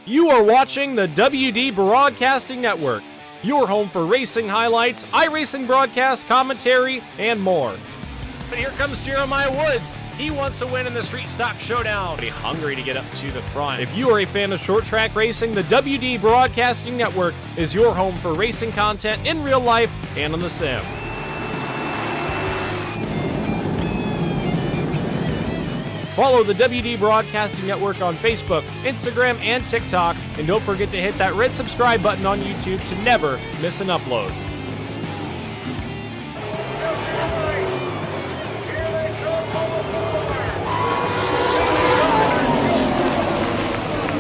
You are watching the WD Broadcasting Network, your home for racing highlights, iRacing broadcast, commentary, and more. But here comes Jeremiah Woods. He wants to win in the Street Stock Showdown. He's hungry to get up to the front. If you are a fan of short track racing, the WD Broadcasting Network is your home for racing content in real life and on the sim. Follow the WD Broadcasting Network on Facebook, Instagram, and TikTok. And don't forget to hit that red subscribe button on YouTube to never miss an upload.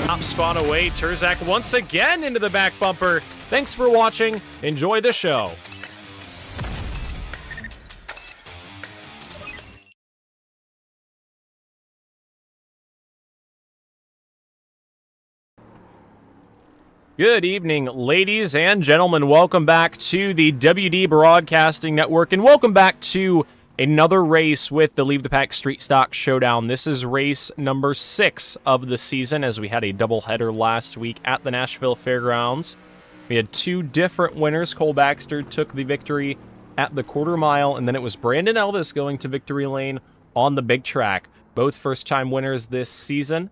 Top spot away, Terzak once again into the back bumper. Thanks for watching. Enjoy the show. Good evening, ladies and gentlemen. Welcome back to the WD Broadcasting Network, and welcome back to another race with the Leave the Pack Street Stock Showdown. This is race number 6 of the season, as we had a doubleheader last week at the Nashville Fairgrounds. We had 2 different winners. Cole Baxter took the victory at the quarter mile, and then it was Brandon Elvis going to victory lane on the big track. Both first-time winners this season,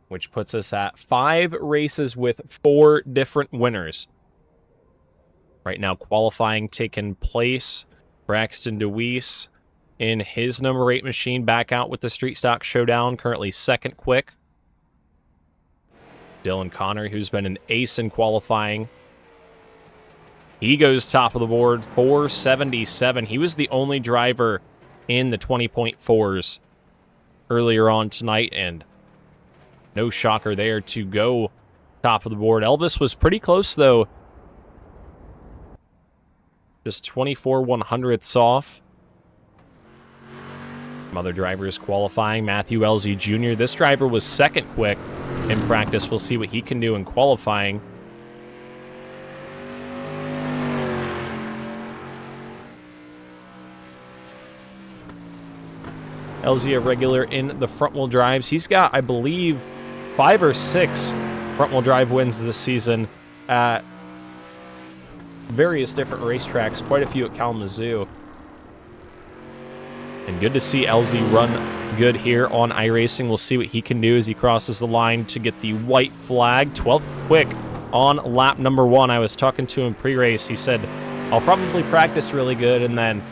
which puts us at 5 races with 4 different winners. Right now, qualifying taking place. Braxton DeWeese in his number 8 machine back out with the Street Stock Showdown, currently second quick. Dylan Connor, who's been an ace in qualifying, he goes top of the board, 477. He was the only driver in the 20.4s earlier on tonight, and no shocker there to go top of the board. Elvis was pretty close, though. Just 24/100ths off. Some other drivers qualifying. Matthew Elzy Jr. This driver was second quick in practice. We'll see what he can do in qualifying. Elzy, a regular in the front-wheel drives. He's got, I believe, 5 or 6 front-wheel drive wins this season at various different racetracks, quite a few at Kalamazoo. And good to see Elzy run good here on iRacing. We'll see what he can do as he crosses the line to get the white flag. 12th quick on lap number 1. I was talking to him pre-race. He said, I'll probably practice really good, and then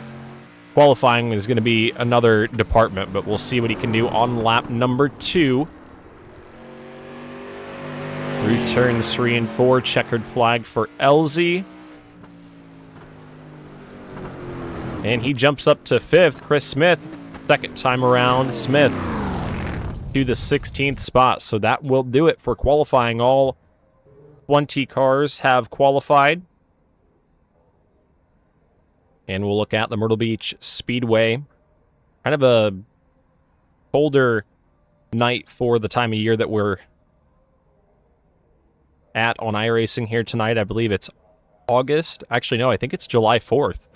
qualifying is going to be another department, but we'll see what he can do on lap number 2. Through turns 3 and 4, checkered flag for Elzy. And he jumps up to 5th. Chris Smith, second time around. Smith to the 16th spot. So that will do it for qualifying. All 20 cars have qualified. And we'll look at the Myrtle Beach Speedway. Kind of a colder night for the time of year that we're at on iRacing here tonight. I believe it's August. Actually, no, I think it's July 4th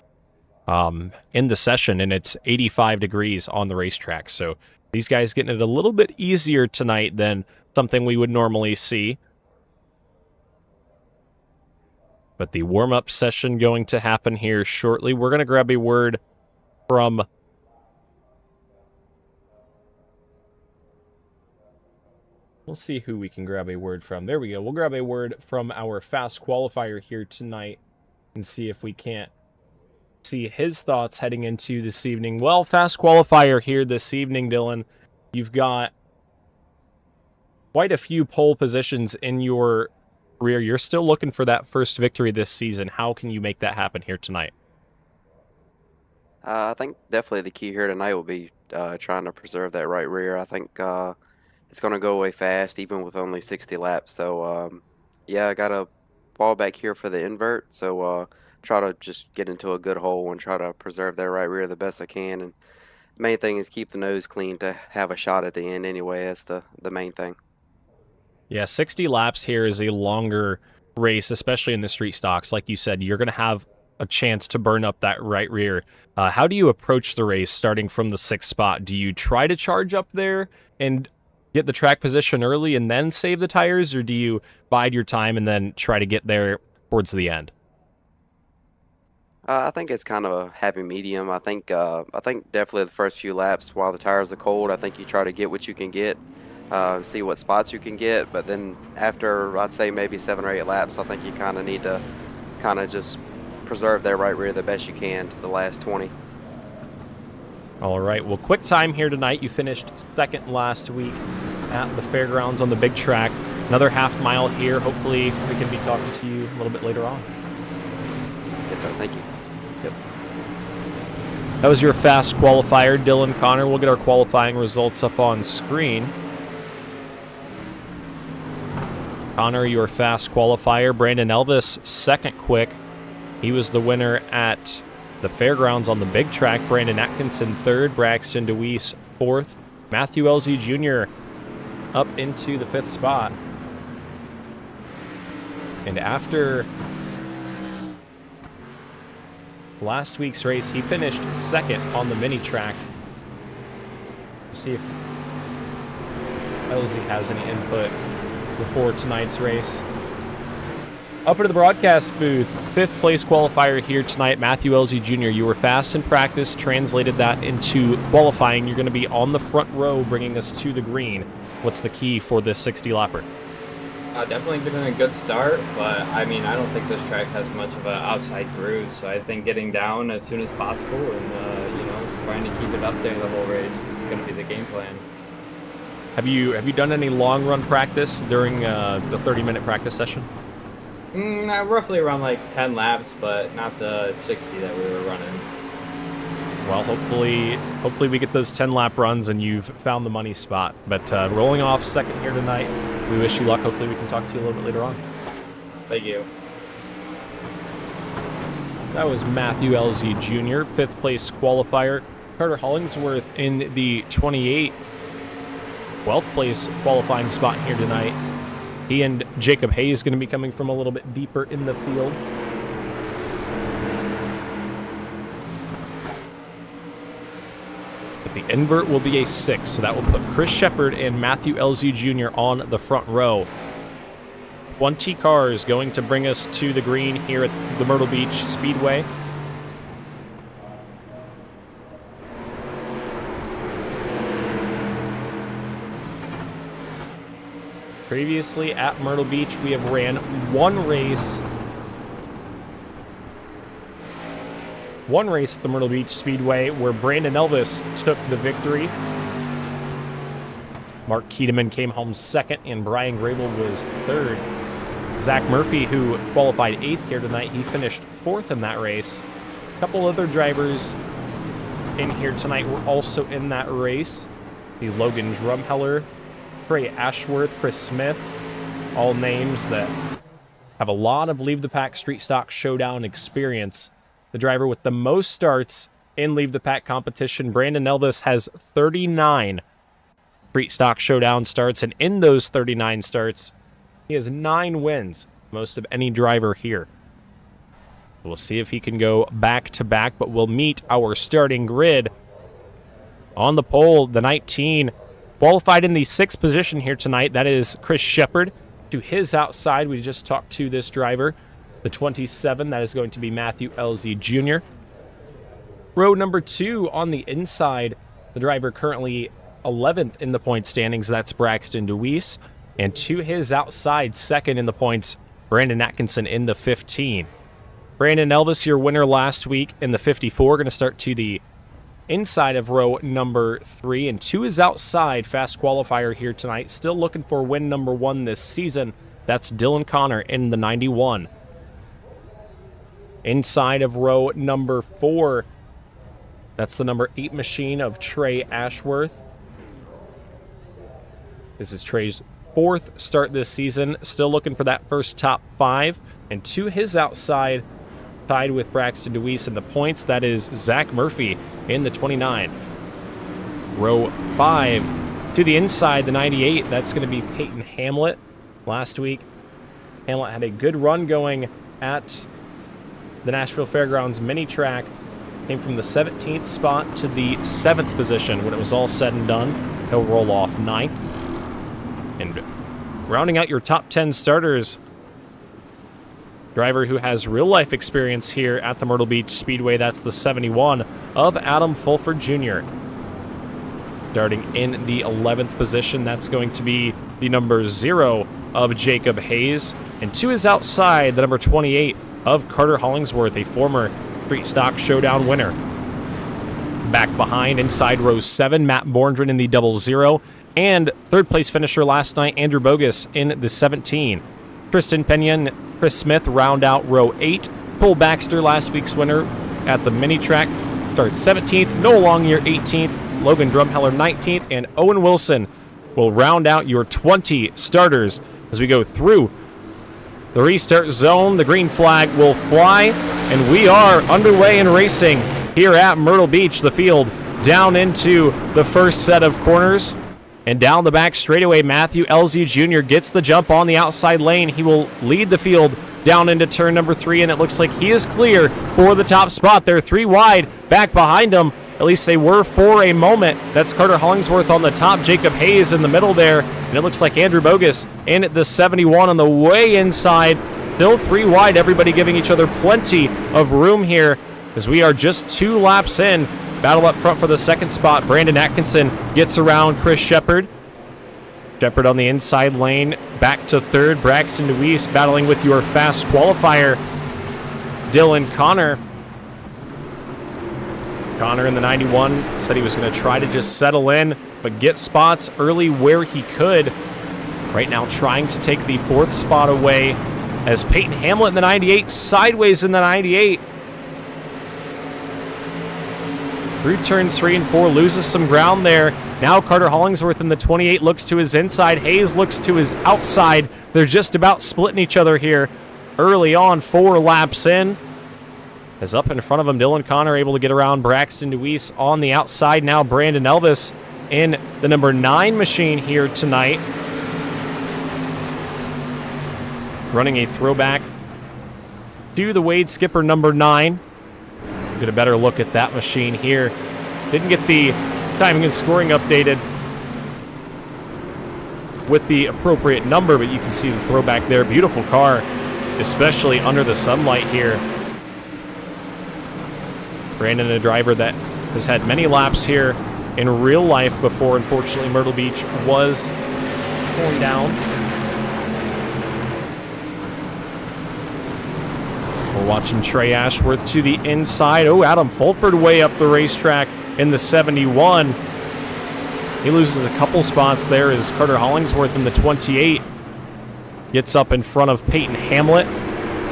in the session, and it's 85 degrees on the racetrack. So these guys getting it a little bit easier tonight than something we would normally see. But the warm-up session going to happen here shortly. We're going to grab a word from we'll see who we can grab a word from. There we go. We'll grab a word from our fast qualifier here tonight and see if we can't see his thoughts heading into this evening. Well, fast qualifier here this evening, Dylan. You've got quite a few pole positions in your career. You're still looking for that first victory this season. How can you make that happen here tonight? I think definitely the key here tonight will be trying to preserve that right rear. I think it's going to go away fast, even with only 60 laps. So, yeah, I got to fall back here for the invert. So, try to just get into a good hole and try to preserve that right rear the best I can. And the main thing is keep the nose clean to have a shot at the end anyway. That's the main thing. Yeah, 60 laps here is a longer race, especially in the street stocks. Like you said, you're going to have a chance to burn up that right rear. How do you approach the race starting from the 6th spot? Do you try to charge up there and get the track position early and then save the tires, or do you bide your time and then try to get there towards the end? I think it's kind of a happy medium. I think definitely the first few laps while the tires are cold, I think you try to get what you can get, see what spots you can get. But then after, I'd say maybe 7 or 8 laps, I think you kind of need to kind of just preserve that right rear the best you can to the last 20. All right, well, quick time here tonight. You finished second last week at the fairgrounds on the big track. Another half mile here. Hopefully we can be talking to you a little bit later on. Yes, sir. Thank you. Yep. That was your fast qualifier, Dylan Connor. We'll get our qualifying results up on screen. Connor, your fast qualifier. Brandon Elvis, second quick. He was the winner at the fairgrounds on the big track. Brandon Atkinson, third. Braxton DeWeese, fourth. Matthew Elzy Jr. up into the 5th spot. And after last week's race, he finished second on the mini track. Let's see if Elzy has any input before tonight's race. Up into the broadcast booth, 5th place qualifier here tonight, Matthew Elzy Jr. You were fast in practice, translated that into qualifying. You're going to be on the front row, bringing us to the green. What's the key for this 60-lapper? Definitely been a good start, but I mean, I don't think this track has much of an outside groove, so I think getting down as soon as possible and, trying to keep it up there the whole race is going to be the game plan. Have you done any long run practice during the 30-minute practice session? Roughly around like 10 laps, but not the 60 that we were running. Well, hopefully we get those 10-lap runs and you've found the money spot. But rolling off second here tonight, we wish you luck. Hopefully we can talk to you a little bit later on. Thank you. That was Matthew Elzy Jr., 5th place qualifier. Carter Hollingsworth in the 28th, 12th place qualifying spot here tonight. He and Jacob Hayes going to be coming from a little bit deeper in the field. But the invert will be a 6, so that will put Chris Shepard and Matthew Elzy Jr. on the front row. 20 cars going to bring us to the green here at the Myrtle Beach Speedway. Previously at Myrtle Beach, we have ran one race at the Myrtle Beach Speedway where Brandon Elvis took the victory. Mark Keedeman came home second, and Brian Grable was third. Zach Murphy, who qualified 8th here tonight, he finished 4th in that race. A couple other drivers in here tonight were also in that race. The Logan Drumheller, Trey Ashworth, Chris Smith, all names that have a lot of Leave the Pack Street Stock Showdown experience. The driver with the most starts in Leave the Pack competition, Brandon Elvis, has 39 Street Stock Showdown starts, and in those 39 starts, he has 9 wins, most of any driver here. We'll see if he can go back-to-back, but we'll meet our starting grid. On the pole, the 19, qualified in the 6th position here tonight. That is Chris Shepard. To his outside, we just talked to this driver. The 27, that is going to be Matthew Elzy Jr. Row number 2 on the inside, the driver currently 11th in the point standings. That's Braxton DeWeese. And to his outside, second in the points, Brandon Atkinson in the 15. Brandon Elvis, your winner last week in the 54, going to start to the inside of row number 3, and to his outside, fast qualifier here tonight, still looking for win number 1 this season. That's Dylan Connor in the 91. Inside of row number 4, that's the number 8 machine of Trey Ashworth. This is Trey's 4th start this season, still looking for that first top 5, and to his outside, tied with Braxton DeWeese in the points, that is Zach Murphy in the 29. Row 5, to the inside, the 98, that's going to be Peyton Hamlet. Last week, Hamlet had a good run going at the Nashville Fairgrounds mini track. Came from the 17th spot to the 7th position when it was all said and done. He'll roll off 9th. And rounding out your top 10 starters, driver who has real-life experience here at the Myrtle Beach Speedway, that's the 71 of Adam Fulford Jr. Starting in the 11th position, that's going to be the number 0 of Jacob Hayes. And to his outside, the number 28 of Carter Hollingsworth, a former Street Stock Showdown winner. Back behind, inside row 7, Matt Borndren in the 00. And third place finisher last night, Andrew Bogus in the 17. Tristan Pena and Chris Smith round out row 8. Cole Baxter, last week's winner at the mini track, starts 17th. Noah Longyear 18th. Logan Drumheller 19th. And Owen Wilson will round out your 20 starters as we go through the restart zone. The green flag will fly, and we are underway in racing here at Myrtle Beach. The field down into the first set of corners. And down the back straightaway, Matthew Elzy Jr. gets the jump on the outside lane. He will lead the field down into turn number 3, and it looks like he is clear for the top spot. They're 3 wide back behind him. At least they were for a moment. That's Carter Hollingsworth on the top, Jacob Hayes in the middle there, and it looks like Andrew Bogus in at the 71 on the way inside. Still 3 wide, everybody giving each other plenty of room here as we are just 2 laps in. Battle up front for the second spot. Brandon Atkinson gets around Chris Shepard. Shepard on the inside lane. Back to third. Braxton Deweese battling with your fast qualifier, Dylan Connor. Connor in the 91 said he was going to try to just settle in, but get spots early where he could. Right now trying to take the 4th spot away as Peyton Hamlet in the 98, sideways in the 98. Through turns 3 and 4, loses some ground there. Now Carter Hollingsworth in the 28 looks to his inside. Hayes looks to his outside. They're just about splitting each other here early on, 4 laps in. As up in front of him, Dylan Connor able to get around Braxton Deweese on the outside. Now Brandon Elvis in the number 9 machine here tonight. Running a throwback to the Wade Skipper number 9. Get a better look at that machine here. Didn't get the timing and scoring updated with the appropriate number, but you can see the throwback there. Beautiful car, especially under the sunlight here. Brandon, a driver that has had many laps here in real life before. Unfortunately, Myrtle Beach was torn down. We're watching Trey Ashworth to the inside. Oh, Adam Fulford way up the racetrack in the 71. He loses a couple spots there as Carter Hollingsworth in the 28 gets up in front of Peyton Hamlet.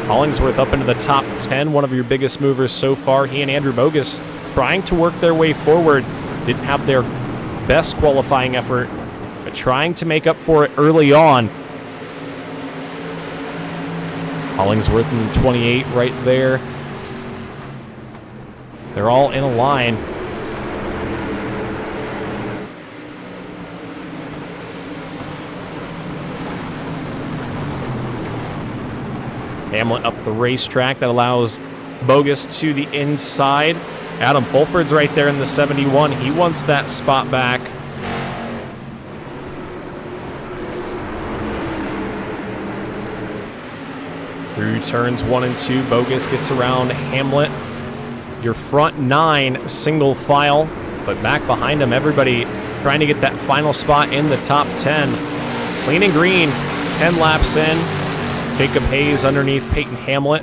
Hollingsworth up into the top 10, one of your biggest movers so far. He and Andrew Bogus trying to work their way forward. Didn't have their best qualifying effort, but trying to make up for it early on. Hollingsworth in the 28 right there. They're all in a line. Hamlet up the racetrack. That allows Bogus to the inside. Adam Fulford's right there in the 71. He wants that spot back. Through turns 1 and 2, Bogus gets around Hamlet. Your front 9 single file, but back behind him, everybody trying to get that final spot in the top 10. Clean and green, 10 laps in. Jacob Hayes underneath Peyton Hamlet.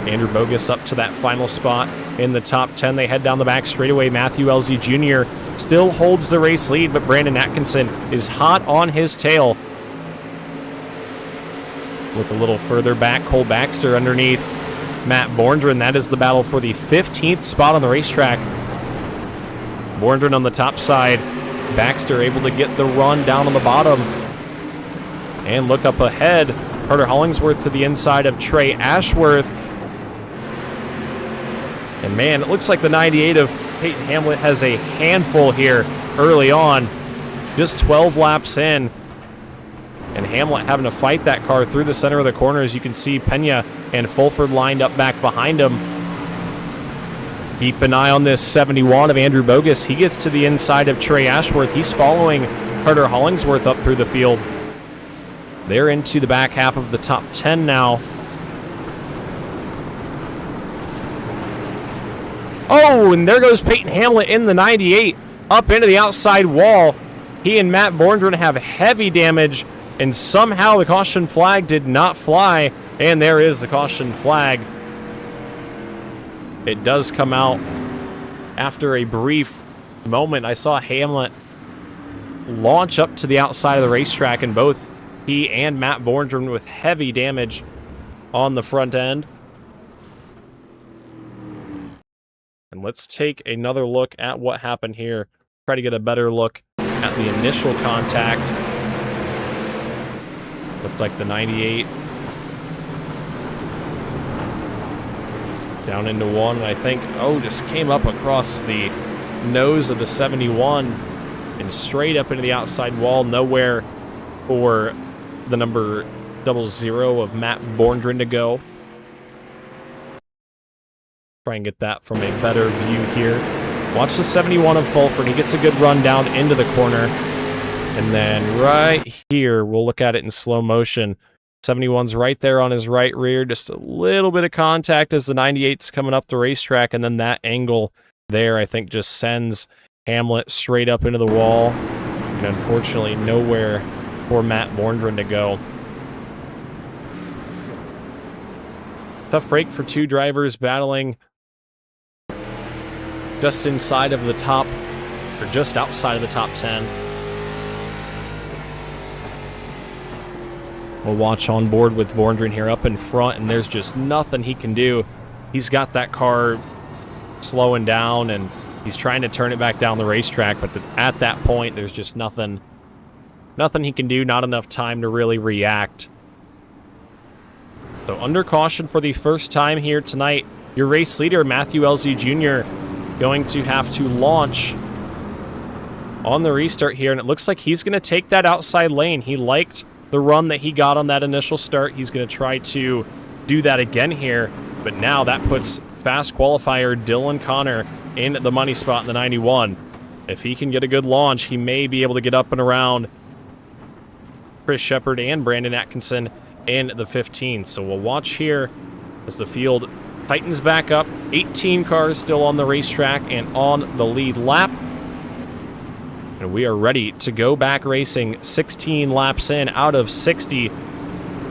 Andrew Bogus up to that final spot in the top 10. They head down the back straightaway. Matthew Elzy Jr. still holds the race lead, but Brandon Atkinson is hot on his tail. Look a little further back, Cole Baxter underneath Matt Borndren. That is the battle for the 15th spot on the racetrack. Borndren on the top side. Baxter able to get the run down on the bottom. And look up ahead. Carter Hollingsworth to the inside of Trey Ashworth. And man, it looks like the 98 of Peyton Hamlet has a handful here early on. Just 12 laps in. And Hamlet having to fight that car through the center of the corner. As you can see, Pena and Fulford lined up back behind him. Keep an eye on this 71 of Andrew Bogus. He gets to the inside of Trey Ashworth. He's following Carter Hollingsworth up through the field. They're into the back half of the top 10 now. Oh, and there goes Peyton Hamlet in the 98 up into the outside wall. He and Matt Borndren have heavy damage, and somehow the caution flag did not fly, and there is the caution flag. It does come out after a brief moment. I saw Hamlet launch up to the outside of the racetrack, and both he and Matt Borndren with heavy damage on the front end. And let's take another look at what happened here. Try to get a better look at the initial contact. Looked like the 98 down into one, and I think, just came up across the nose of the 71 and straight up into the outside wall. Nowhere for the number 00 of Matt Borndren to go. Try and get that from a better view here. Watch the 71 of Fulford. He gets a good run down into the corner. And then right here, we'll look at it in slow motion. 71's right there on his right rear. Just a little bit of contact as the 98's coming up the racetrack. And then that angle there, I think, just sends Hamlet straight up into the wall. And unfortunately, nowhere for Matt Borndren to go. Tough break for two drivers battling just inside of the top, or just outside of the top 10. We'll watch on board with Borndren here up in front, and there's just nothing he can do. He's got that car slowing down, and he's trying to turn it back down the racetrack, but at that point, there's just nothing he can do, not enough time to really react. So under caution for the first time here tonight, your race leader, Matthew Elsie Jr., going to have to launch on the restart here, and it looks like he's going to take that outside lane. He liked the run that he got on that initial start. He's going to try to do that again here, but now that puts fast qualifier Dylan Connor in the money spot in the 91. If he can get a good launch, he may be able to get up and around Chris Shepard and Brandon Atkinson in the 15. So we'll watch here as the field tightens back up. 18 cars still on the racetrack and on the lead lap. And we are ready to go back racing. 16 laps in out of 60.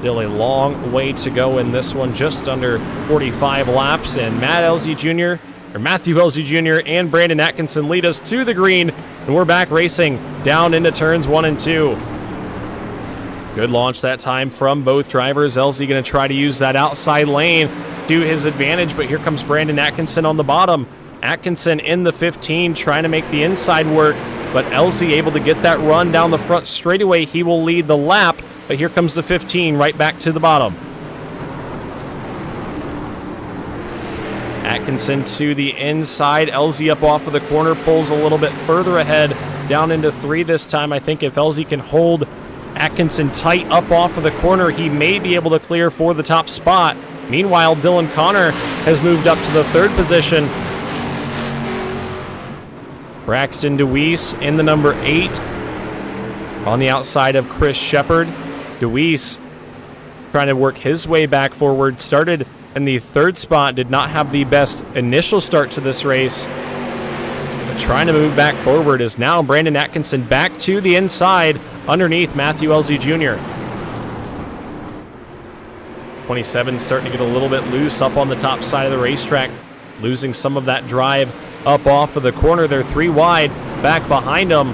Still a long way to go in this one, just under 45 laps. And Matthew Elsie Jr. and Brandon Atkinson lead us to the green. And we're back racing down into turns 1 and 2. Good launch that time from both drivers. Elsie going to try to use that outside lane to his advantage, but here comes Brandon Atkinson on the bottom. Atkinson in the 15 trying to make the inside work, but Elsie able to get that run down the front straightaway. He will lead the lap, but here comes the 15 right back to the bottom. Atkinson to the inside. Elsie up off of the corner, pulls a little bit further ahead, down into 3 this time. I think if Elsie can hold Atkinson tight up off of the corner, he may be able to clear for the top spot. Meanwhile, Dylan Connor has moved up to the 3rd position. Braxton DeWeese in the number 8 on the outside of Chris Shepard. DeWeese trying to work his way back forward. Started in the 3rd spot, did not have the best initial start to this race. But trying to move back forward is now Brandon Atkinson back to the inside underneath Matthew Elsie Jr. 27 starting to get a little bit loose up on the top side of the racetrack, losing some of that drive up off of the corner. They're 3 wide back behind them.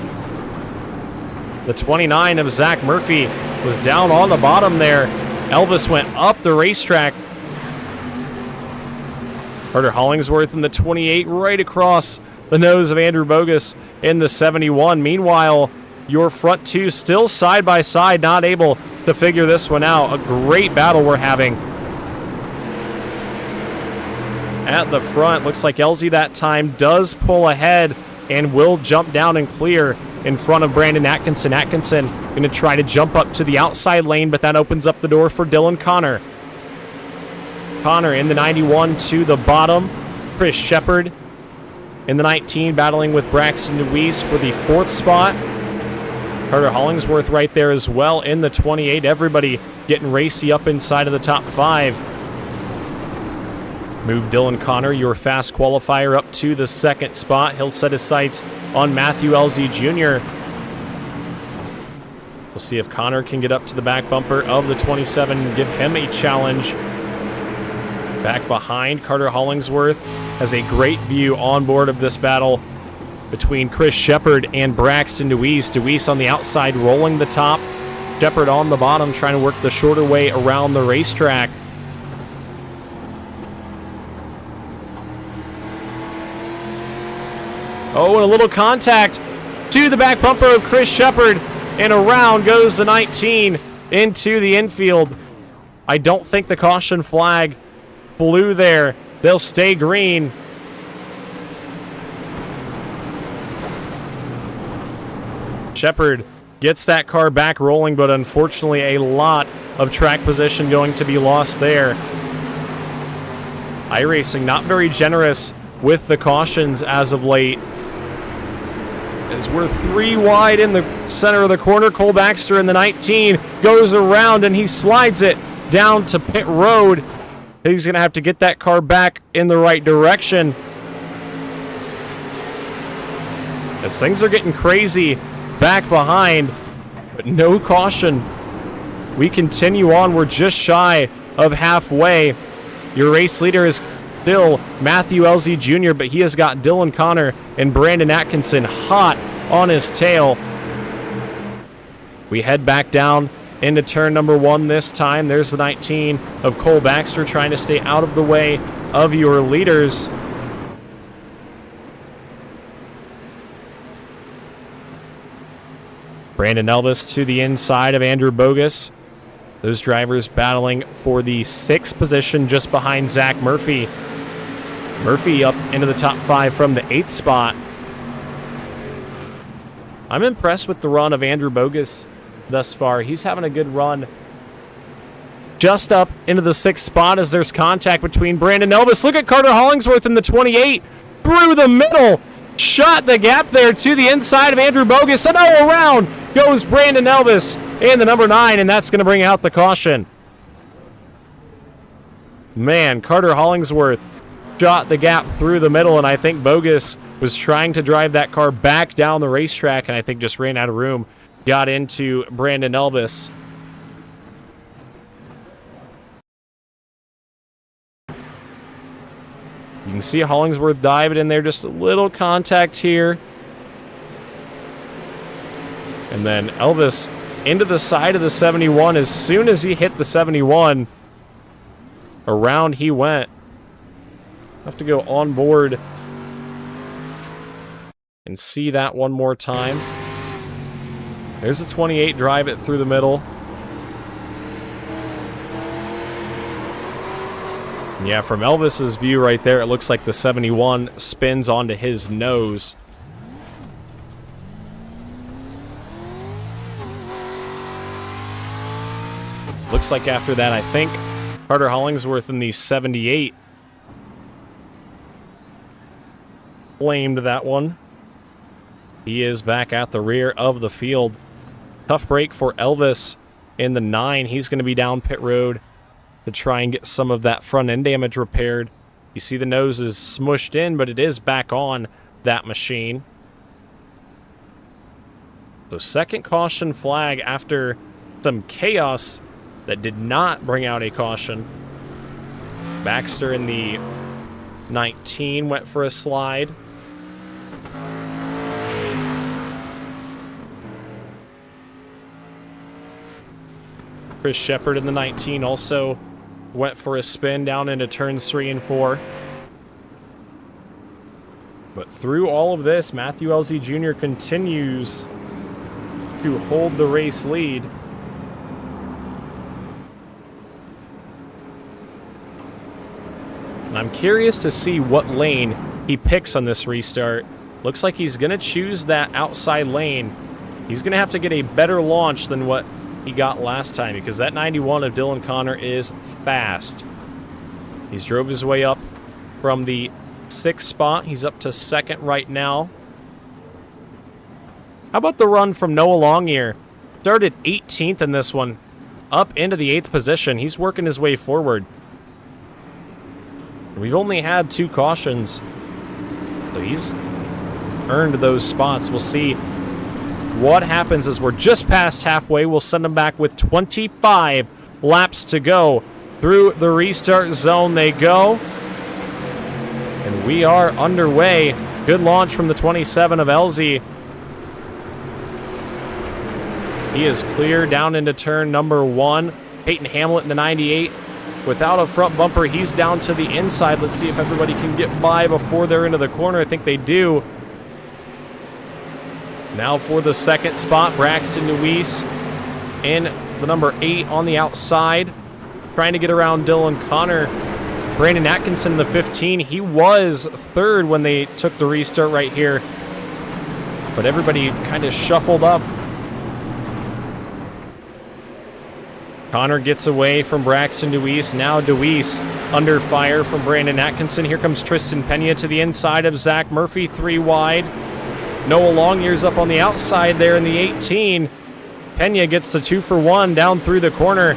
The 29 of Zach Murphy was down on the bottom there. Elvis went up the racetrack. Carter Hollingsworth in the 28 right across the nose of Andrew Bogus in the 71. Meanwhile, your front 2 still side by side, not able to figure this one out. A great battle we're having at the front. Looks like Elsie that time does pull ahead and will jump down and clear in front of Brandon Atkinson. Atkinson going to try to jump up to the outside lane, but that opens up the door for Dylan Connor. Connor in the 91 to the bottom. Chris Shepard in the 19, battling with Braxton Deweese for the 4th spot. Carter Hollingsworth right there as well in the 28. Everybody getting racy up inside of the top 5. Move Dylan Connor, your fast qualifier, up to the 2nd spot. He'll set his sights on Matthew LZ Jr. We'll see if Connor can get up to the back bumper of the 27 and give him a challenge. Back behind, Carter Hollingsworth has a great view on board of this battle between Chris Shepard and Braxton Deweese. Deweese on the outside rolling the top. Shepard on the bottom trying to work the shorter way around the racetrack. Oh, and a little contact to the back bumper of Chris Shepard, and around goes the 19 into the infield. I don't think the caution flag blew there. They'll stay green. Shepard gets that car back rolling, but unfortunately a lot of track position going to be lost there. iRacing not very generous with the cautions as of late. As we're 3 wide in the center of the corner, Cole Baxter in the 19 goes around and he slides it down to pit road. He's going to have to get that car back in the right direction. As things are getting crazy back behind, but no caution. We continue on. We're just shy of halfway. Your race leader is still Matthew LZ Jr., but he has got Dylan Connor and Brandon Atkinson hot on his tail. We head back down into turn number 1 this time. There's the 19 of Cole Baxter trying to stay out of the way of your leaders. Brandon Elvis to the inside of Andrew Bogus. Those drivers battling for the 6th position just behind Zach Murphy. Murphy up into the top 5 from the 8th spot. I'm impressed with the run of Andrew Bogus thus far. He's having a good run. Just up into the 6th spot as there's contact between Brandon Elvis. Look at Carter Hollingsworth in the 28. Through the middle. Shot the gap there to the inside of Andrew Bogus. And all around goes Brandon Elvis in the number 9, and that's going to bring out the caution. Man, Carter Hollingsworth shot the gap through the middle, and I think Bogus was trying to drive that car back down the racetrack, and I think just ran out of room. Got into Brandon Elvis. You can see Hollingsworth dive it in there, just a little contact here. And then Elvis into the side of the 71. As soon as he hit the 71, around he went. Have to go on board and see that one more time. There's a 28, drive it through the middle. And yeah, from Elvis's view right there, it looks like the 71 spins onto his nose. Looks like after that, I think Carter Hollingsworth in the 78 blamed that one. He is back at the rear of the field. Tough break for Elvis in the 9. He's going to be down pit road to try and get some of that front end damage repaired. You see the nose is smushed in, but it is back on that machine. So second caution flag after some chaos that did not bring out a caution. Baxter in the 19 went for a slide. Chris Shepard in the 19 also went for a spin down into turns 3 and 4. But through all of this, Matthew LZ Jr. continues to hold the race lead. And I'm curious to see what lane he picks on this restart. Looks like he's going to choose that outside lane. He's going to have to get a better launch than what he got last time, because that 91 of Dylan Connor is fast. He's drove his way up from the 6th spot. He's up to 2nd right now. How about the run from Noah Longyear? Started 18th in this one. Up into the 8th position. He's working his way forward. We've only had 2 cautions. So he's earned those spots. We'll see what happens as we're just past halfway. We'll send them back with 25 laps to go. Through the restart zone they go. And we are underway. Good launch from the 27 of LZ. He is clear down into turn number 1. Peyton Hamlet in the 98. Without a front bumper, he's down to the inside. Let's see if everybody can get by before they're into the corner. I think they do. Now for the 2nd spot, Braxton Nuis in the number 8 on the outside. Trying to get around Dylan Connor. Brandon Atkinson in the 15. He was 3rd when they took the restart right here. But everybody kind of shuffled up. Connor gets away from Braxton Deweese. Now Deweese under fire from Brandon Atkinson. Here comes Tristan Pena to the inside of Zach Murphy, 3 wide. Noah Longyear's up on the outside there in the 18. Pena gets the 2 for 1 down through the corner.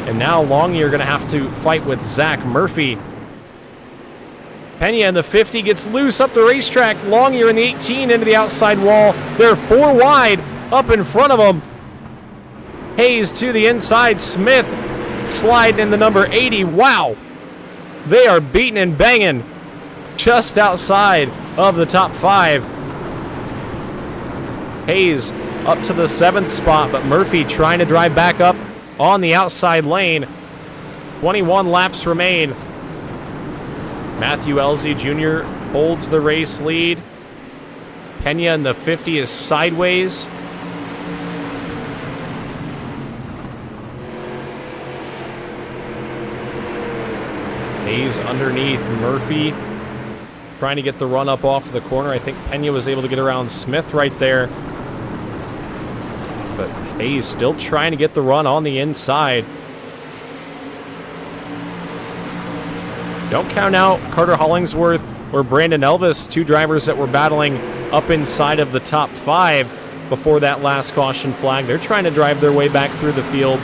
And now Longyear going to have to fight with Zach Murphy. Pena in the 50 gets loose up the racetrack. Longyear in the 18 into the outside wall. They're 4 wide up in front of them. Hayes to the inside. Smith sliding in the number 80. Wow. They are beating and banging just outside of the top 5. Hayes up to the 7th spot, but Murphy trying to drive back up on the outside lane. 21 laps remain. Matthew LZ Jr. holds the race lead. Pena in the 50 is sideways. Hayes underneath Murphy, trying to get the run up off of the corner. I think Pena was able to get around Smith right there. But Hayes still trying to get the run on the inside. Don't count out Carter Hollingsworth or Brandon Elvis, 2 drivers that were battling up inside of the top 5 before that last caution flag. They're trying to drive their way back through the field.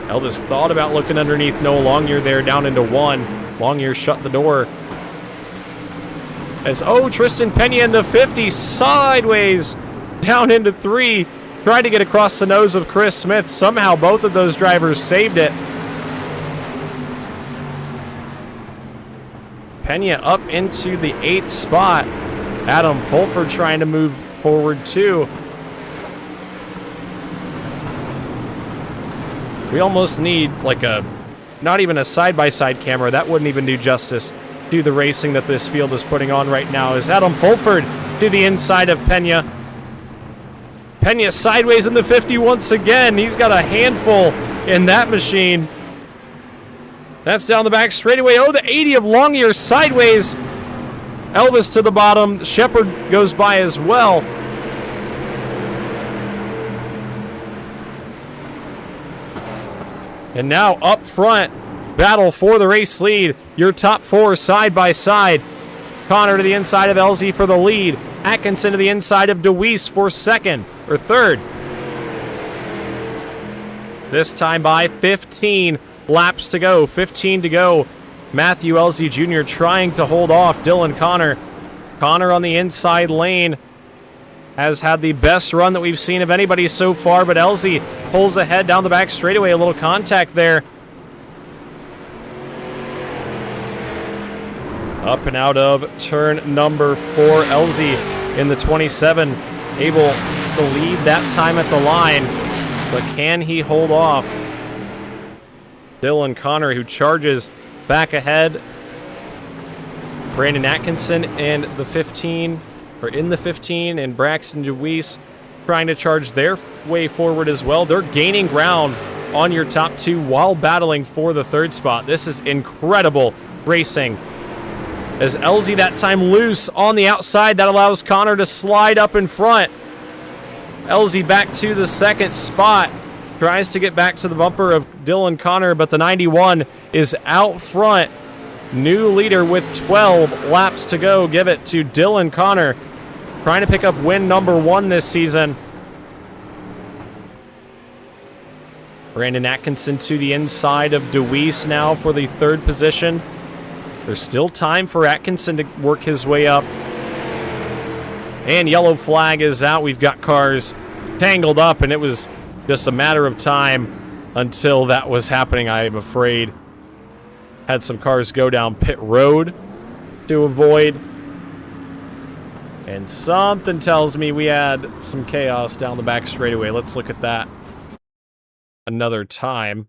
Elvis thought about looking underneath Noah Longyear there down into 1. Longyear shut the door. As, Tristan Pena in the 50 sideways down into 3. Tried to get across the nose of Chris Smith. Somehow both of those drivers saved it. Pena up into the 8th spot. Adam Fulford trying to move forward too. We almost need like not even a side-by-side camera. That wouldn't even do justice to the racing that this field is putting on right now. As Adam Fulford to the inside of Pena. Pena sideways in the 50 once again. He's got a handful in that machine. That's down the back straightaway. The 80 of Longyear sideways. Elvis to the bottom. Shepard goes by as well. And now up front, battle for the race lead. Your top 4 side by side. Connor to the inside of LZ for the lead. Atkinson to the inside of Deweese for 2nd or 3rd. This time by 15 laps to go. 15 to go. Matthew LZ Jr. trying to hold off Dylan Connor. Connor on the inside lane has had the best run that we've seen of anybody so far, but LZ pulls ahead down the back straightaway. A little contact there. Up and out of turn number 4. LZ in the 27, able to lead that time at the line, but can he hold off Dylan Connor, who charges back ahead? Brandon Atkinson in the 15, and Braxton Deweese trying to charge their way forward as well. They're gaining ground on your top 2 while battling for the 3rd spot. This is incredible racing. As LZ that time loose on the outside, that allows Connor to slide up in front. LZ back to the 2nd spot. tries to get back to the bumper of Dylan Connor, but the 91 is out front. New leader with 12 laps to go. Give it to Dylan Connor, trying to pick up win number 1 this season. Brandon Atkinson to the inside of DeWeese now for the 3rd position. There's still time for Atkinson to work his way up. And yellow flag is out. We've got cars tangled up, and it was just a matter of time until that was happening, I am afraid. Had some cars go down pit road to avoid. And something tells me we had some chaos down the back straightaway. Let's look at that another time.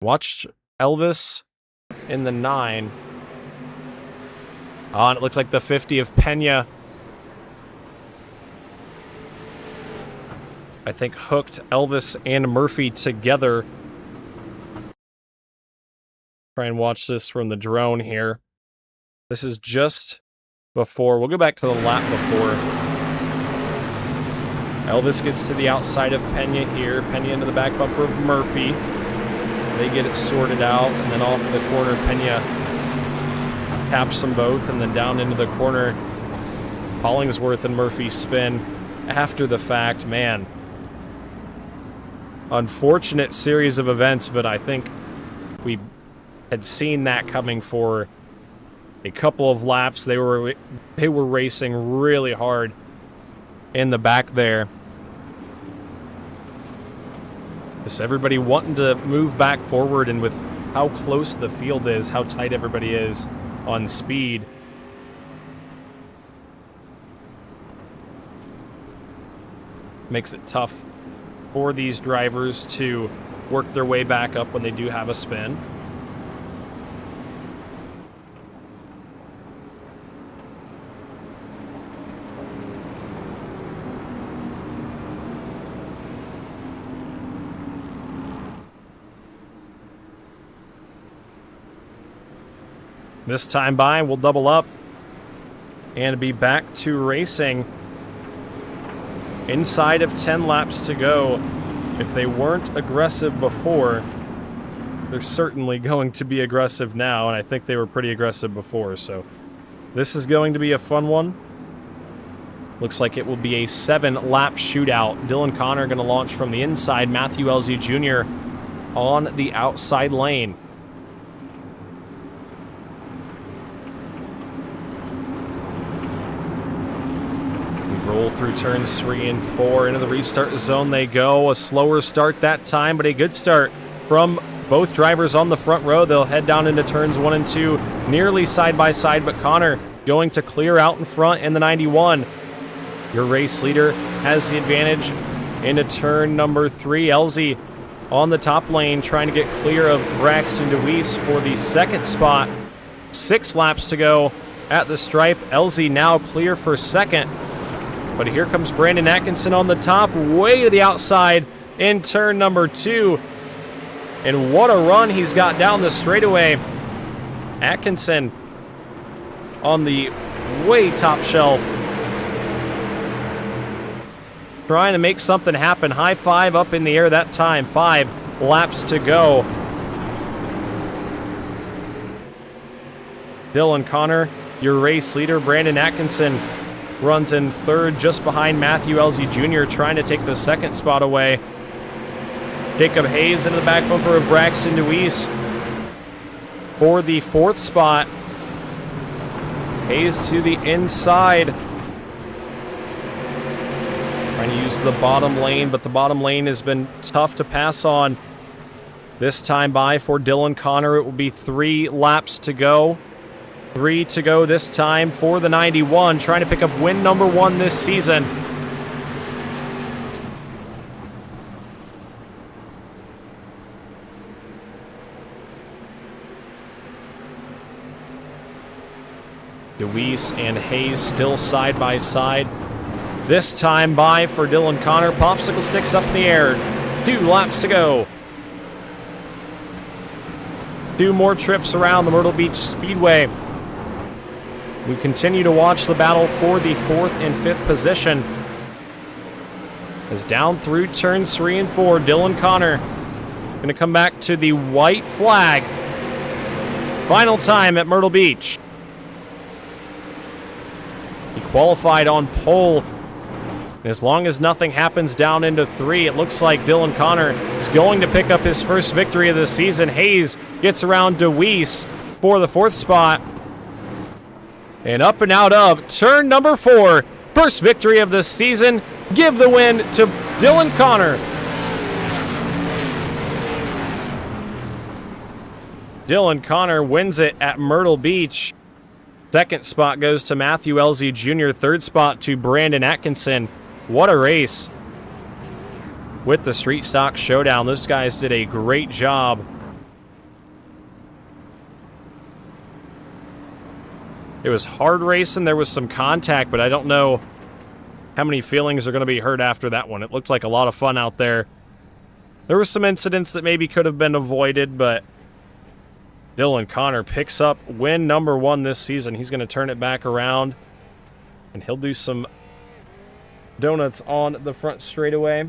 Watch Elvis in the 9. Oh, and it looked like the 50 of Pena, I think, hooked Elvis and Murphy together. Try and watch this from the drone here. This is just before. We'll go back to the lap before. Elvis gets to the outside of Pena here. Pena into the back bumper of Murphy. They get it sorted out, and then off of the corner, Pena taps them both, and then down into the corner. Hollingsworth and Murphy spin after the fact. Man, unfortunate series of events, but I think we had seen that coming for a couple of laps. They were racing really hard in the back there. Just everybody wanting to move back forward, and with how close the field is, how tight everybody is on speed. Makes it tough for these drivers to work their way back up when they do have a spin. This time by, we'll double up and be back to racing. Inside of 10 laps to go. If they weren't aggressive before, they're certainly going to be aggressive now, and I think they were pretty aggressive before, so this is going to be a fun one. Looks like it will be a 7-lap shootout. Dylan Connor going to launch from the inside. Matthew Elsie Jr. on the outside lane. Roll through turns 3 and 4. Into the restart zone they go. A slower start that time, but a good start from both drivers on the front row. They'll head down into turns 1 and 2, nearly side by side, but Connor going to clear out in front in the 91. Your race leader has the advantage into turn number 3. Elsie on the top lane trying to get clear of Braxton DeWeese for the 2nd spot. 6 laps to go at the stripe. Elsie now clear for 2nd. But here comes Brandon Atkinson on the top, way to the outside in turn number 2. And what a run he's got down the straightaway. Atkinson on the way top shelf, trying to make something happen. High five up in the air that time. 5 laps to go. Dylan Connor, your race leader. Brandon Atkinson runs in 3rd, just behind Matthew Elsie Jr., trying to take the 2nd spot away. Jacob Hayes into the back bumper of Braxton DeWeese for the 4th spot. Hayes to the inside. Trying to use the bottom lane, but the bottom lane has been tough to pass on. This time by for Dylan Connor, it will be 3 laps to go. 3 to go this time for the 91, trying to pick up win number 1 this season. DeWeese and Hayes still side by side. This time by for Dylan Connor. Popsicle sticks up in the air. 2 laps to go. 2 more trips around the Myrtle Beach Speedway. We continue to watch the battle for the 4th and 5th position. As down through turns 3 and 4, Dylan Connor going to come back to the white flag. Final time at Myrtle Beach. He qualified on pole. As long as nothing happens down into 3, it looks like Dylan Connor is going to pick up his first victory of the season. Hayes gets around DeWeese for the 4th spot. And up and out of turn number 4. First victory of the season. Give the win to Dylan Connor. Dylan Connor wins it at Myrtle Beach. Second spot goes to Matthew Elsie Jr. Third spot to Brandon Atkinson. What a race with the Street Stock Showdown. Those guys did a great job. It was hard racing. There was some contact, but I don't know how many feelings are going to be hurt after that one. It looked like a lot of fun out there. There were some incidents that maybe could have been avoided, but Dylan Connor picks up win number 1 this season. He's going to turn it back around, and he'll do some donuts on the front straightaway.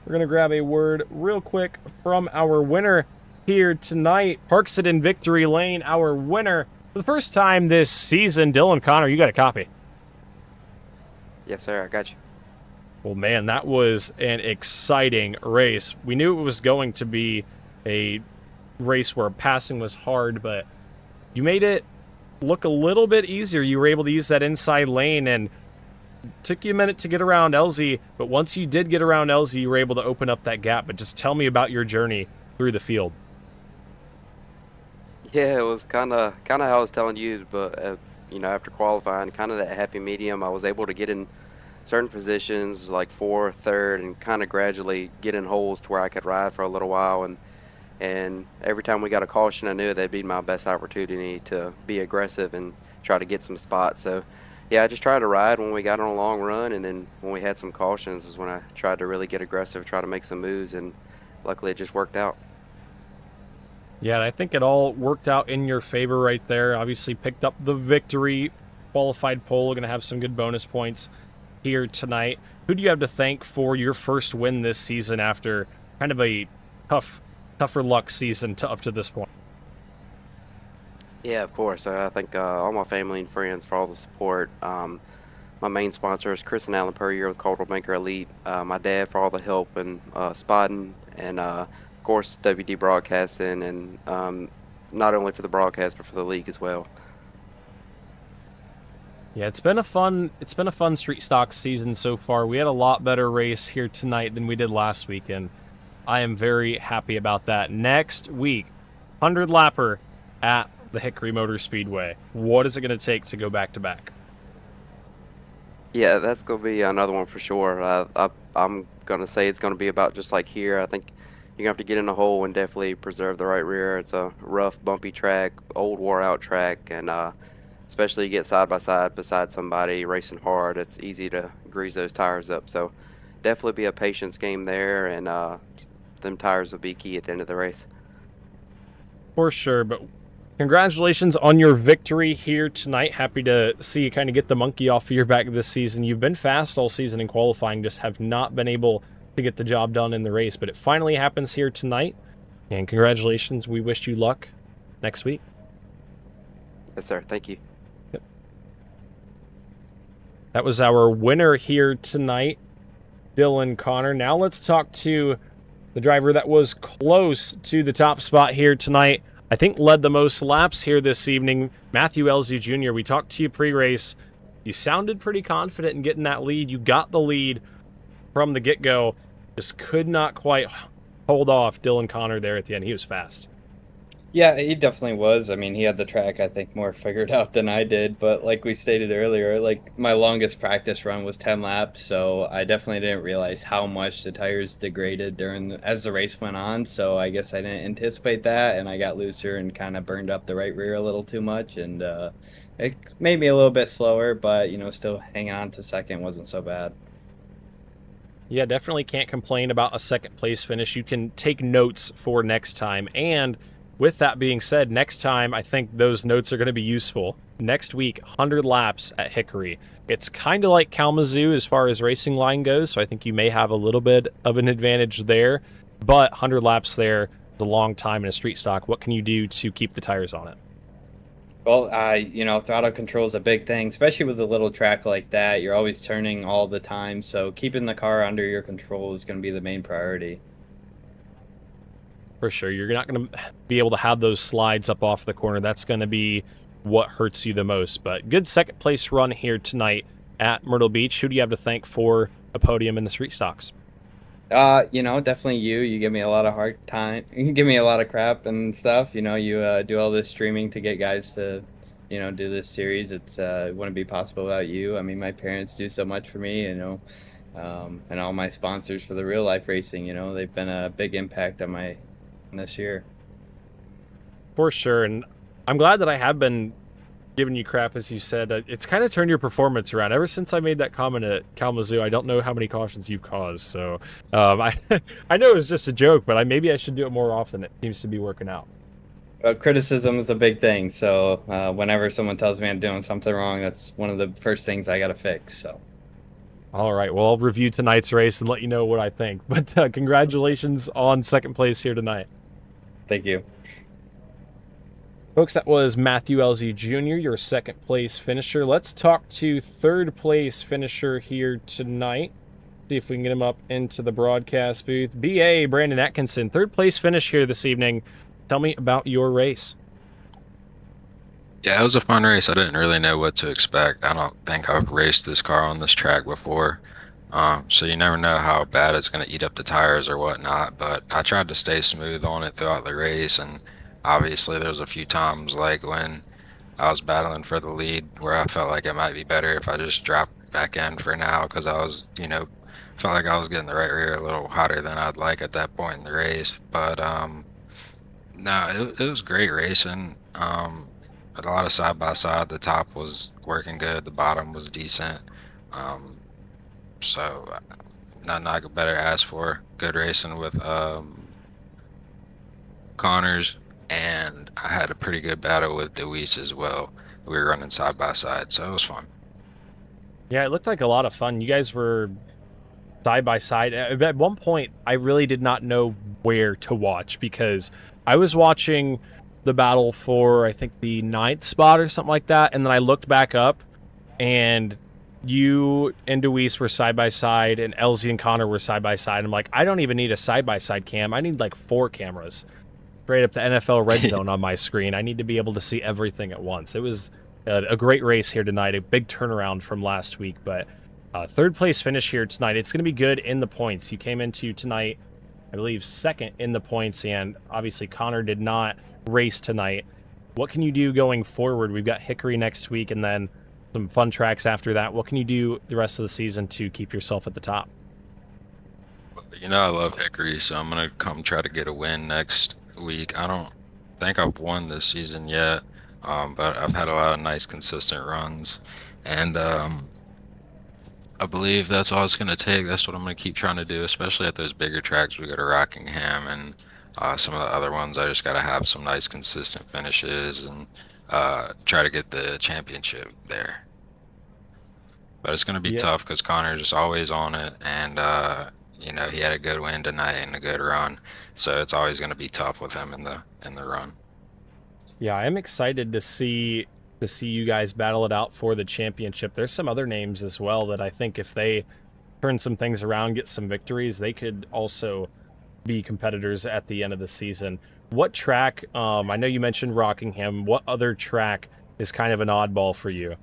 We're going to grab a word real quick from our winner here tonight. Parks it in victory lane, our winner for the first time this season. Dylan Connor, you got a copy. Yes, sir. I got you. Well, man, that was an exciting race. We knew it was going to be a race where passing was hard, but you made it look a little bit easier. You were able to use that inside lane, and took you a minute to get around Elsie, but once you did get around Elsie, you were able to open up that gap. But just tell me about your journey through the field. Yeah, it was kind of how I was telling you, but after qualifying, kind of that happy medium. I was able to get in certain positions like 4th, 3rd, and kind of gradually get in holes to where I could ride for a little while. And every time we got a caution, I knew that'd be my best opportunity to be aggressive and try to get some spots. So yeah, I just tried to ride when we got on a long run, and then when we had some cautions is when I tried to really get aggressive, try to make some moves, and luckily it just worked out. Yeah, I think it all worked out in your favor right there. Obviously picked up the victory, qualified pole, going to have some good bonus points here tonight. Who do you have to thank for your first win this season after kind of a tougher luck season up to this point? Yeah, of course. I thank all my family and friends for all the support. My main sponsor is Chris and Alan Purrier with Caldwell Banker Elite. My dad for all the help and spotting, and of course WD Broadcasting, and not only for the broadcast but for the league as well. Yeah, it's been a fun Street Stock season so far. We had a lot better race here tonight than we did last weekend. I am very happy about that. Next week, 100 lapper at the Hickory Motor Speedway. What is it going to take to go back to back? Yeah, that's going to be another one for sure. I'm going to say it's going to be about just like here. I think you're going to have to get in the hole and definitely preserve the right rear. It's a rough, bumpy track, old, wore-out track, and especially you get side by side beside somebody racing hard, it's easy to grease those tires up. So definitely be a patience game there, and them tires will be key at the end of the race. For sure, but congratulations on your victory here tonight. Happy to see you kind of get the monkey off of your back this season. You've been fast all season in qualifying, just have not been able to get the job done in the race, but it finally happens here tonight. And congratulations. We wish you luck next week. Yes, sir. Thank you. Yep. That was our winner here tonight, Dylan Connor. Now let's talk to the driver that was close to the top spot here tonight. I think led the most laps here this evening, Matthew Elsie Jr. We talked to you pre-race. You sounded pretty confident in getting that lead. You got the lead from the get-go. Just could not quite hold off Dylan Connor there at the end. He was fast. Yeah, he definitely was. I mean, he had the track, I think, more figured out than I did. But like we stated earlier, like my longest practice run was 10 laps. So I definitely didn't realize how much the tires degraded as the race went on. So I guess I didn't anticipate that. And I got looser and kind of burned up the right rear a little too much. And it made me a little bit slower. But, still hanging on to second wasn't so bad. Yeah, definitely can't complain about a second place finish. You can take notes for next time. And with that being said, next time I think those notes are going to be useful. Next week, 100 laps at Hickory. It's kind of like Kalamazoo as far as racing line goes, so I think you may have a little bit of an advantage there. But 100 laps there is a long time in a street stock. What can you do to keep the tires on it? Well, you know, throttle control is a big thing, especially with a little track like that. You're always turning all the time, so keeping the car under your control is going to be the main priority. For sure. You're not going to be able to have those slides up off the corner. That's going to be what hurts you the most. But good second place run here tonight at Myrtle Beach. Who do you have to thank for a podium in the street stocks? You know, definitely you. You give me a lot of hard time. You give me a lot of crap and stuff. You know, you do all this streaming to get guys to, you know, do this series. It wouldn't be possible without you. I mean, my parents do so much for me, you know, and all my sponsors for the real life racing. You know, they've been a big impact on my this year. For sure. And I'm glad that I have been giving you crap, as you said. It's kind of turned your performance around. Ever since I made that comment at Kalamazoo, I don't know how many cautions you've caused. So I know it was just a joke, but maybe I should do it more often. It seems to be working out. Criticism is a big thing. So whenever someone tells me I'm doing something wrong, that's one of the first things I got to fix. So. All right. Well, I'll review tonight's race and let you know what I think. But congratulations on second place here tonight. Thank you. Folks, that was Matthew Elzy Jr., your second place finisher. Let's talk to third place finisher here tonight. See if we can get him up into the broadcast booth. BA Brandon Atkinson, third place finish here this evening. Tell me about your race. Yeah, it was a fun race. I didn't really know what to expect. I don't think I've raced this car on this track before. So you never know how bad it's going to eat up the tires or whatnot, but I tried to stay smooth on it throughout the race, and obviously there was a few times like when I was battling for the lead where I felt like it might be better if I just dropped back in for now, because I was, you know, felt like I was getting the right rear a little hotter than I'd like at that point in the race. But no, it was great racing. A lot of side-by-side. The top was working good, the bottom was decent. So nothing I could better ask for. Good racing with Connors, and I had a pretty good battle with Deweese as well. We were running side by side, so it was fun. Yeah, it looked like a lot of fun. You guys were side by side. At one point, I really did not know where to watch, because I was watching the battle for, I think, the 9th spot or something like that, and then I looked back up, and you and Deweese were side by side, and Elzy and Connor were side by side. I'm like, I don't even need a side by side cam. I need like 4 cameras straight up the NFL red zone on my screen. I need to be able to see everything at once. It was a great race here tonight, a big turnaround from last week, but third place finish here tonight. It's going to be good in the points. You came into tonight, I believe, second in the points, and obviously Connor did not race tonight. What can you do going forward? We've got Hickory next week, and then some fun tracks after that. What can you do the rest of the season to keep yourself at the top? You know, I love Hickory, so I'm going to come try to get a win next week. I don't think I've won this season yet, but I've had a lot of nice, consistent runs, and I believe that's all it's going to take. That's what I'm going to keep trying to do, especially at those bigger tracks. We go to Rockingham and some of the other ones. I just got to have some nice, consistent finishes and try to get the championship there. But it's going to be tough because Connor's just always on it, and you know, he had a good win tonight and a good run, so it's always going to be tough with him in the run. Yeah, I'm excited to see you guys battle it out for the championship. There's some other names as well that I think if they turn some things around, get some victories, they could also be competitors at the end of the season. What track, I know you mentioned Rockingham, what other track is kind of an oddball for you?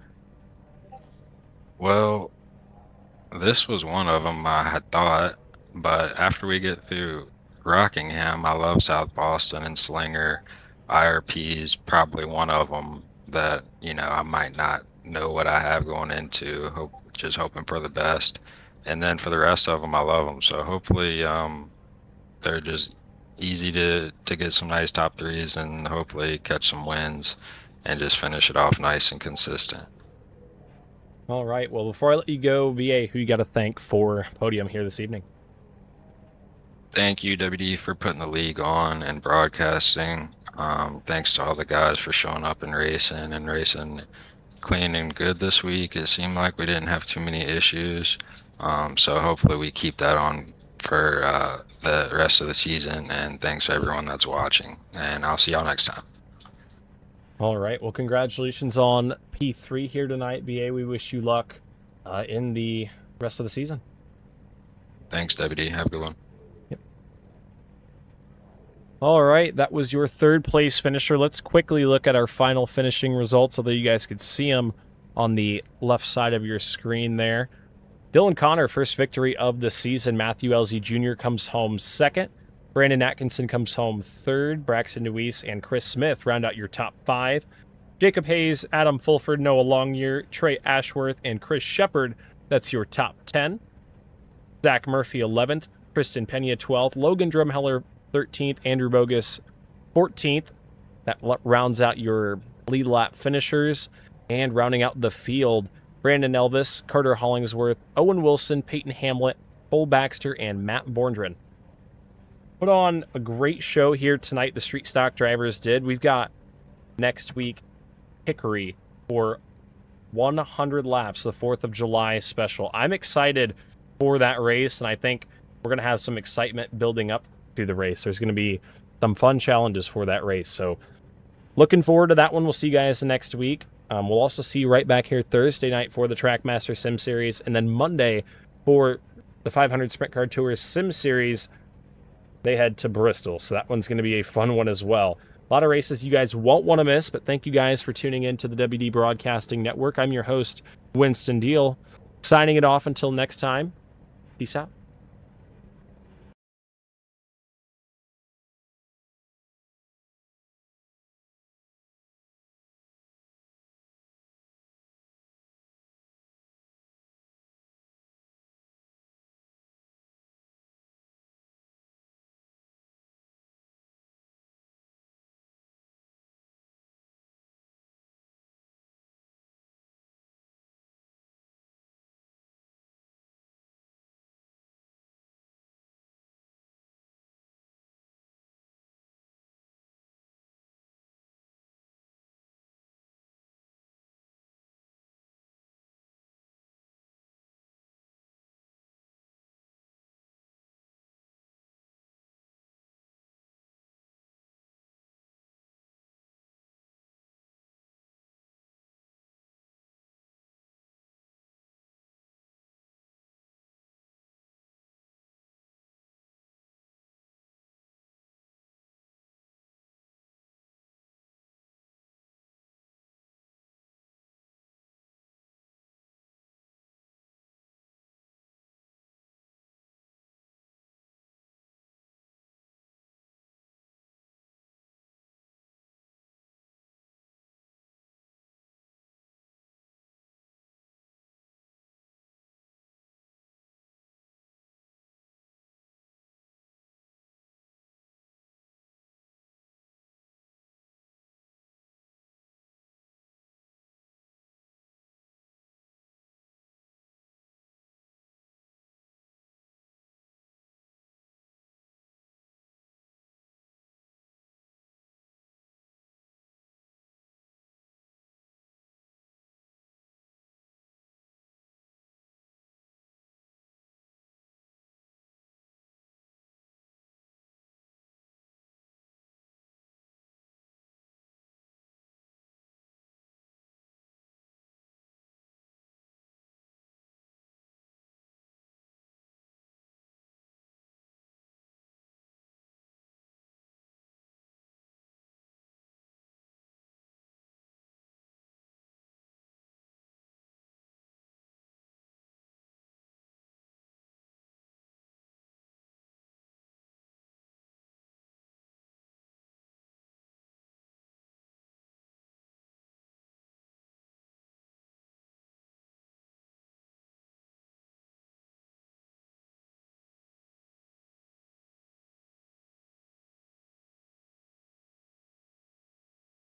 Well, this was one of them I had thought, but after we get through Rockingham, I love South Boston and Slinger. IRP is probably one of them that, you know, I might not know what I have going into, just hoping for the best. And then for the rest of them, I love them. So hopefully they're just easy to get some nice top threes and hopefully catch some wins and just finish it off nice and consistent. All right. Well, before I let you go, VA, who you got to thank for podium here this evening? Thank you, WD, for putting the league on and broadcasting. Thanks to all the guys for showing up and racing clean and good this week. It seemed like we didn't have too many issues. So hopefully we keep that on for the rest of the season. And thanks to everyone that's watching. And I'll see y'all next time. All right. Well, congratulations on P3 here tonight, BA. We wish you luck in the rest of the season. Thanks, Deputy. Have a good one. Yep. All right. That was your third place finisher. Let's quickly look at our final finishing results, although you guys could see them on the left side of your screen there. Dylan Connor, first victory of the season. Matthew Elsie Jr. comes home second. Brandon Atkinson comes home third. Braxton Nuis and Chris Smith round out your top 5. Jacob Hayes, Adam Fulford, Noah Longyear, Trey Ashworth, and Chris Shepard, that's your top 10. Zach Murphy, 11th. Tristan Pena, 12th. Logan Drumheller, 13th. Andrew Bogus, 14th. That rounds out your lead lap finishers. And rounding out the field, Brandon Elvis, Carter Hollingsworth, Owen Wilson, Peyton Hamlet, Cole Baxter, and Matt Borndren. Put on a great show here tonight, the Street Stock drivers did. We've got next week Hickory for 100 laps, the 4th of July special. I'm excited for that race, and I think we're going to have some excitement building up to the race. There's going to be some fun challenges for that race. So looking forward to that one. We'll see you guys next week. We'll also see you right back here Thursday night for the Trackmaster Sim Series, and then Monday for the 500 Sprint Car Tours Sim Series. They head to Bristol, so that one's going to be a fun one as well. A lot of races you guys won't want to miss, but thank you guys for tuning in to the WD Broadcasting Network. I'm your host, Winston Deal, signing it off until next time. Peace out.